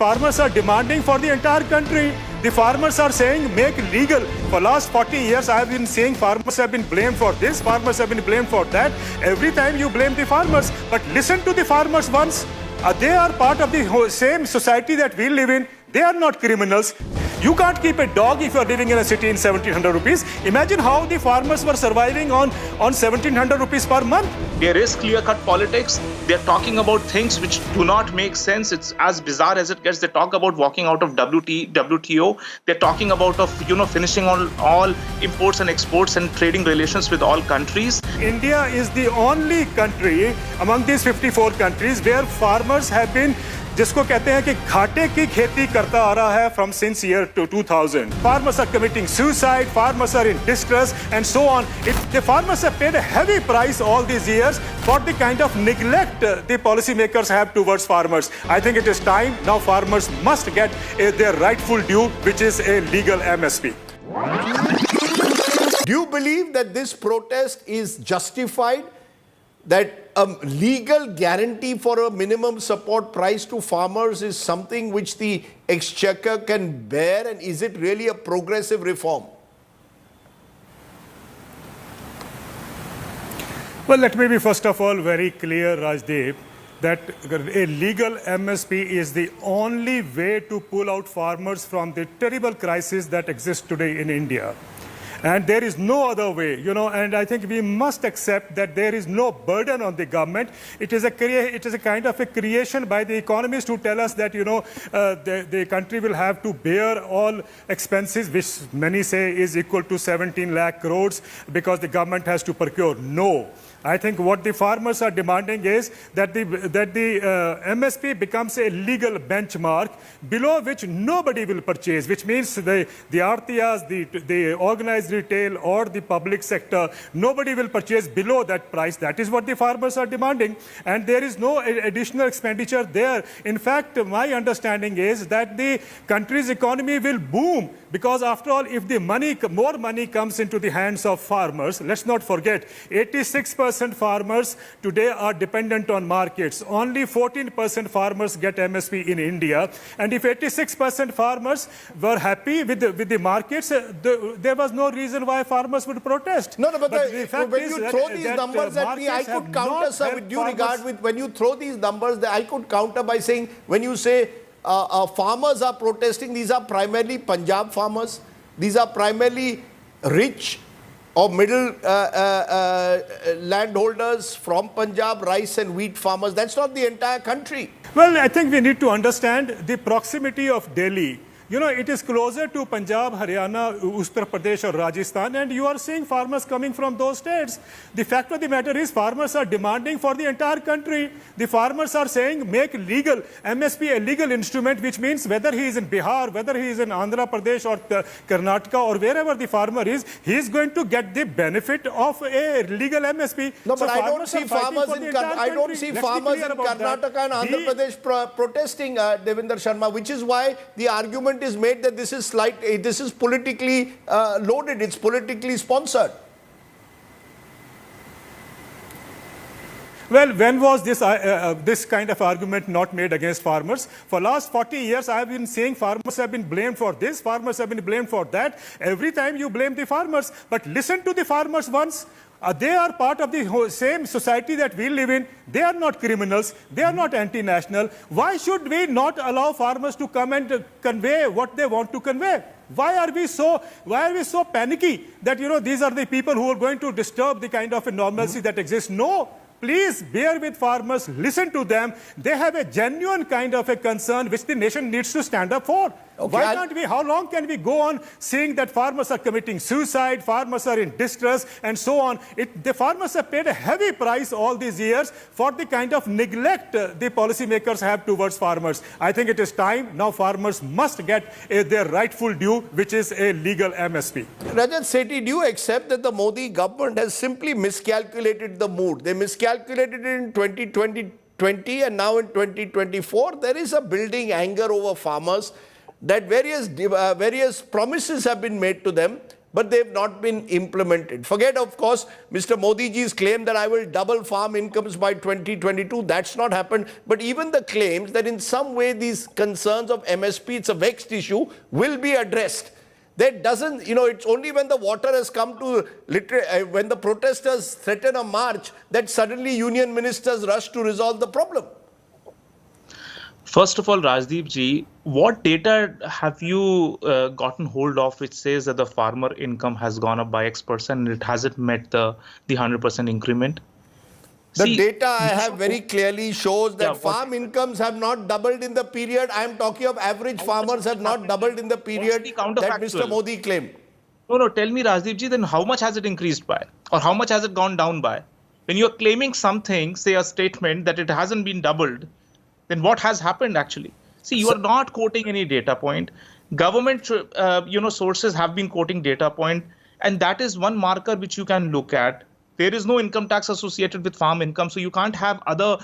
Farmers are demanding for the entire country. The farmers are saying make legal. For last 40 years, I have been saying farmers have been blamed for this, farmers have been blamed for that. Every time you blame the farmers, but listen to the farmers once. They are part of the same society that we live in. They are not criminals. You can't keep a dog if you are living in a city in 1700 rupees. Imagine how the farmers were surviving on 1700 rupees per month. There is clear-cut politics. They're talking about things which do not make sense. It's as bizarre as it gets. They talk about walking out of WTO. They're talking about finishing all imports and exports and trading relations with all countries. India is the only country among these 54 countries where farmers have been जिसको कहते हैं कि घाटे की खेती करता आ रहा है from since year 2000. Farmers are committing suicide, farmers are in distress and so on. The farmers have paid a heavy price all these years for the kind of neglect the policymakers have towards farmers. I think it is time now farmers must get their rightful due, which is a legal MSP. Do you believe that this protest is justified? That a legal guarantee for a minimum support price to farmers is something which the exchequer can bear, and is it really a progressive reform? Well, let me be first of all very clear, Rajdeep, that a legal MSP is the only way to pull out farmers from the terrible crisis that exists today in India. And there is no other way, and I think we must accept that there is no burden on the government. It is a kind of a creation by the economists who tell us that, the country will have to bear all expenses, which many say is equal to 17 lakh crores because the government has to procure. No. I think what the farmers are demanding is that the MSP becomes a legal benchmark below which nobody will purchase, which means the Artiyas, the organized retail or the public sector, nobody will purchase below that price. That is what the farmers are demanding, and there is no additional expenditure there. In fact, my understanding is that the country's economy will boom because, after all, if the more money comes into the hands of farmers, let's not forget, 86% farmers today are dependent on markets. Only 14% farmers get MSP in India. And if 86% farmers were happy with the markets, there was no reason why farmers would protest. No, but when you throw these numbers at me, I could counter, sir, with due regard, when you throw these numbers, I could counter by saying, when you say farmers are protesting, these are primarily Punjab farmers. These are primarily rich or middle landholders from Punjab, rice and wheat farmers. That's not the entire country. Well, I think we need to understand the proximity of Delhi. It is closer to Punjab, Haryana, Uttar Pradesh or Rajasthan, and you are seeing farmers coming from those states. The fact of the matter is farmers are demanding for the entire country. The farmers are saying make legal MSP a legal instrument, which means whether he is in Bihar, whether he is in Andhra Pradesh or Karnataka or wherever the farmer is, he is going to get the benefit of a legal MSP. No, but I don't see farmers in Karnataka and Andhra Pradesh protesting, Devinder Sharma, which is why the argument is made that this is politically loaded, it's politically sponsored. Well, when was this kind of argument not made against farmers? For last 40 years, I have been saying farmers have been blamed for this, farmers have been blamed for that. Every time you blame the farmers, but listen to the farmers once. They are part of the same society that we live in. They are not criminals. They are not anti-national. Why should we not allow farmers to come and convey what they want to convey? Why are we so panicky that, these are the people who are going to disturb the kind of a normalcy that exists? No. Please bear with farmers, listen to them. They have a genuine kind of a concern which the nation needs to stand up for. Okay, why can't we, how long can we go on saying that farmers are committing suicide, farmers are in distress and so on? The farmers have paid a heavy price all these years for the kind of neglect the policymakers have towards farmers. I think it is time now farmers must get their rightful due, which is a legal MSP. Rajat Sethi, do you accept that the Modi government has simply miscalculated the mood? They miscalculated it in 2020 and now in 2024. There is a building anger over farmers that various promises have been made to them, but they've not been implemented. Forget, of course, Mr. Modi ji's claim that I will double farm incomes by 2022. That's not happened. But even the claims that in some way these concerns of MSP, it's a vexed issue, will be addressed. That doesn't, it's only when the water has come to, when the protesters threaten a march, that suddenly union ministers rush to resolve the problem. First of all, Rajdeep ji, what data have you gotten hold of which says that the farmer income has gone up by X% and it hasn't met the 100% increment? The data I have very clearly shows that farm incomes have not doubled in the period. I am talking of average farmers have not doubled in the period that Mr. Modi claimed. No, tell me, Rajdeep ji, then how much has it increased by? Or how much has it gone down by? When you're claiming something, say a statement that it hasn't been doubled, then what has happened actually? See, you are not quoting any data point. Government, sources have been quoting data point, and that is one marker which you can look at. There is no income tax associated with farm income, so you can't have other,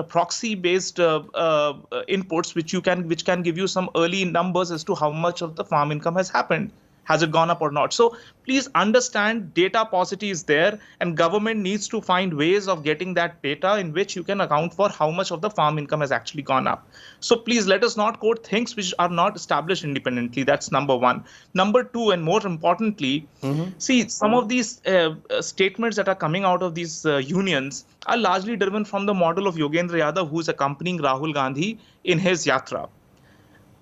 proxy-based inputs which can give you some early numbers as to how much of the farm income has happened. Has it gone up or not? So please understand, data paucity is there, and government needs to find ways of getting that data in which you can account for how much of the farm income has actually gone up. So please let us not quote things which are not established independently. That's number one. Number two, and more importantly, see, some of these statements that are coming out of these unions are largely driven from the model of Yogendra Yadav, who is accompanying Rahul Gandhi in his yatra.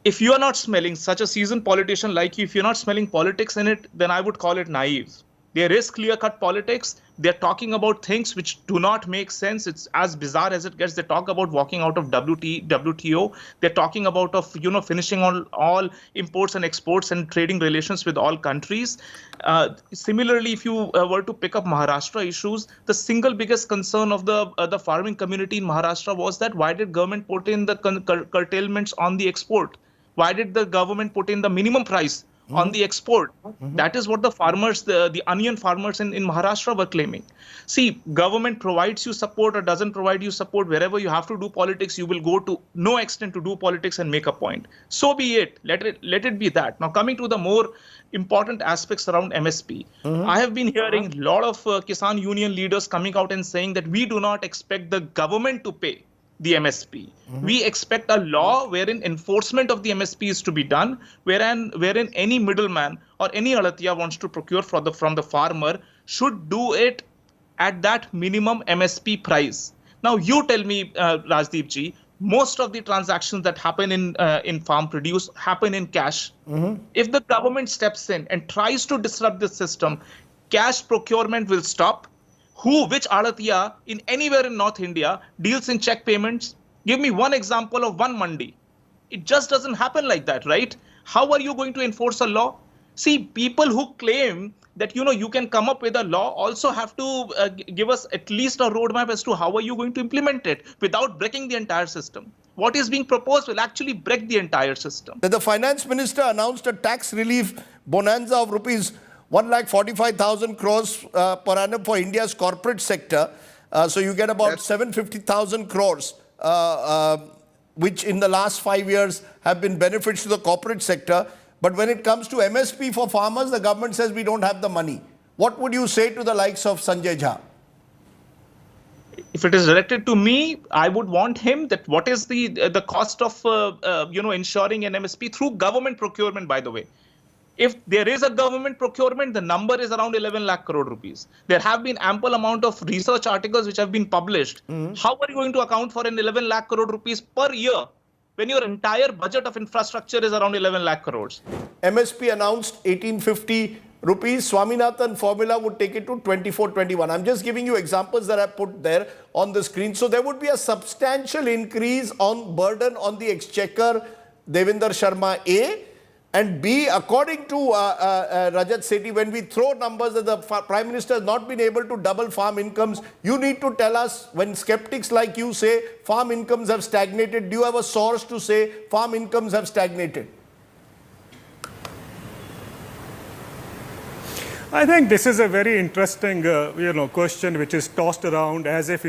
If you are not smelling, such a seasoned politician like you, if you're not smelling politics in it, then I would call it naive. There is clear-cut politics. They're talking about things which do not make sense. It's as bizarre as it gets. They talk about walking out of WTO. They're talking about finishing all imports and exports and trading relations with all countries. Similarly, if you were to pick up Maharashtra issues, the single biggest concern of the farming community in Maharashtra was that why did government put in the curtailments on the export? Why did the government put in the minimum price on the export? That is what the farmers, the onion farmers in Maharashtra were claiming. See, government provides you support or doesn't provide you support. Wherever you have to do politics, you will go to no extent to do politics and make a point. So be it. Let it be that. Now, coming to the more important aspects around MSP, I have been hearing a lot of Kisan union leaders coming out and saying that we do not expect the government to pay the MSP. We expect a law wherein enforcement of the MSP is to be done, wherein any middleman or any Alatia wants to procure from the farmer should do it at that minimum MSP price. Now you tell me, Rajdeep ji, most of the transactions that happen in farm produce happen in cash. If the government steps in and tries to disrupt the system, cash procurement will stop. Which Alatia in anywhere in North India deals in check payments? Give me one example of one mandi. It just doesn't happen like that, right? How are you going to enforce a law? See, people who claim that, you can come up with a law also have to give us at least a roadmap as to how are you going to implement it without breaking the entire system. What is being proposed will actually break the entire system. The finance minister announced a tax relief bonanza of rupees 1,45,000 crores per annum for India's corporate sector. So you get about 750,000 crores, which in the last 5 years have been benefits to the corporate sector. But when it comes to MSP for farmers, the government says we don't have the money. What would you say to the likes of Sanjay Jha? If it is directed to me, I would want him that what is the cost of ensuring an MSP through government procurement, by the way. If there is a government procurement, the number is around 11 lakh crore rupees. There have been ample amount of research articles which have been published. How are you going to account for an 11 lakh crore rupees per year when your entire budget of infrastructure is around 11 lakh crores? MSP announced 1850 rupees. Swaminathan formula would take it to 2421. I'm just giving you examples that I put there on the screen. So there would be a substantial increase on burden on the exchequer, Devinder Sharma A. And B, according to Rajat Sethi, when we throw numbers that the Prime Minister has not been able to double farm incomes, you need to tell us, when skeptics like you say farm incomes have stagnated, do you have a source to say farm incomes have stagnated? I think this is a very interesting, question which is tossed around as if,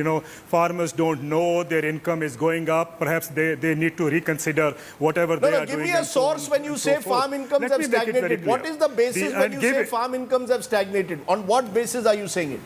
farmers don't know their income is going up. Perhaps they need to reconsider whatever they are doing. Give me a source when you say farm incomes have stagnated. What is the basis when you say farm incomes have stagnated? On what basis are you saying it?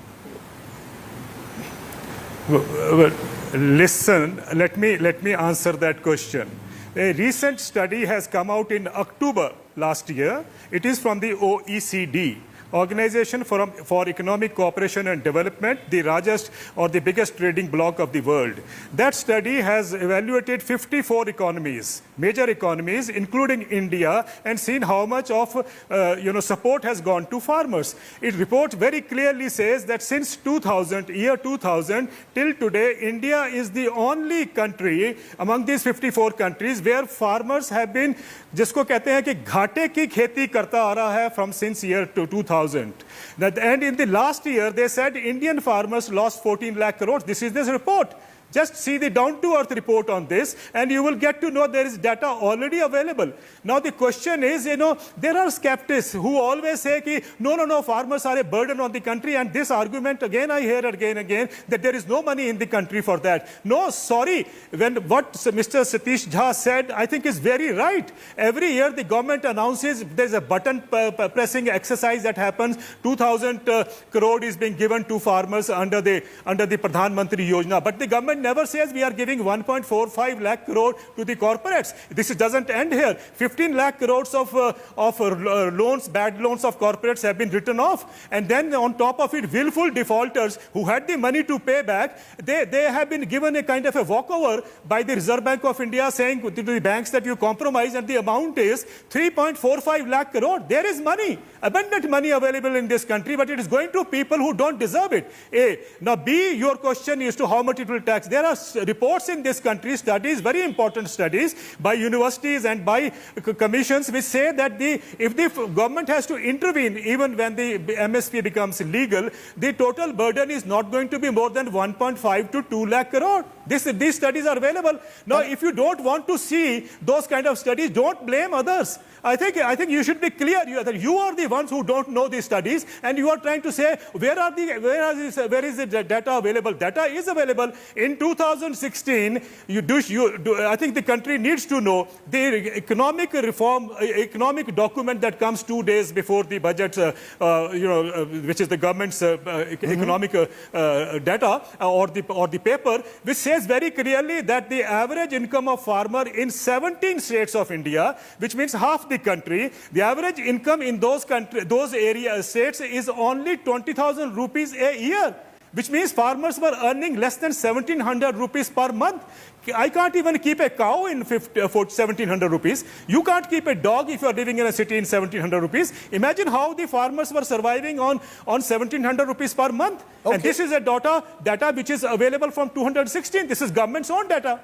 Well, listen, let me answer that question. A recent study has come out in October last year. It is from the OECD, Organization for Economic Cooperation and Development, the largest or the biggest trading bloc of the world. That study has evaluated 54 economies, major economies, including India, and seen how much of support has gone to farmers. It report very clearly says that since 2000, year 2000, till today, India is the only country among these 54 countries where farmers have been, जिसको कहते हैं कि घाटे की खेती करता आ रहा है from since year 2000. And in the last year, they said Indian farmers lost 14 lakh crores. This is this report. Just see the down-to-earth report on this, and you will get to know there is data already available. Now, the question is, there are skeptics who always say, no, farmers are a burden on the country, and this argument, again, I hear again, that there is no money in the country for that. No, sorry. What Mr. Satish Jha said, I think is very right. Every year, the government announces there's a button pressing exercise that happens. 2,000 crore is being given to farmers under the Pradhan Mantri Yojana. But the government never says we are giving 1.45 lakh crore to the corporates. This doesn't end here. 15 lakh crores of loans, bad loans of corporates have been written off. And then on top of it, willful defaulters who had the money to pay back, they have been given a kind of a walkover by the Reserve Bank of India saying to the banks that you compromise, and the amount is 3.45 lakh crore. There is money, abundant money available in this country, but it is going to people who don't deserve it. A. Now B, your question is to how much it will tax. There are reports in this country, studies, very important studies by universities and by commissions which say that if the government has to intervene even when the MSP becomes legal, the total burden is not going to be more than 1.5 to 2 lakh crore. These studies are available. Now, if you don't want to see those kind of studies, don't blame others. I think you should be clear that you are the ones who don't know these studies, and you are trying to say where is the data available? Data is available. In 2016, I think the country needs to know the economic reform, economic document that comes 2 days before the budget, which is the government's economic data or the paper, which says very clearly that the average income of farmer in 17 states of India, which means half the country, the average income in those states is only 20,000 rupees a year, which means farmers were earning less than 1,700 rupees per month. I can't even keep a cow for 1,700 rupees. You can't keep a dog if you are living in a city in 1,700 rupees. Imagine how the farmers were surviving on 1,700 rupees per month. Okay. And this is a data which is available from 2016. This is government's own data.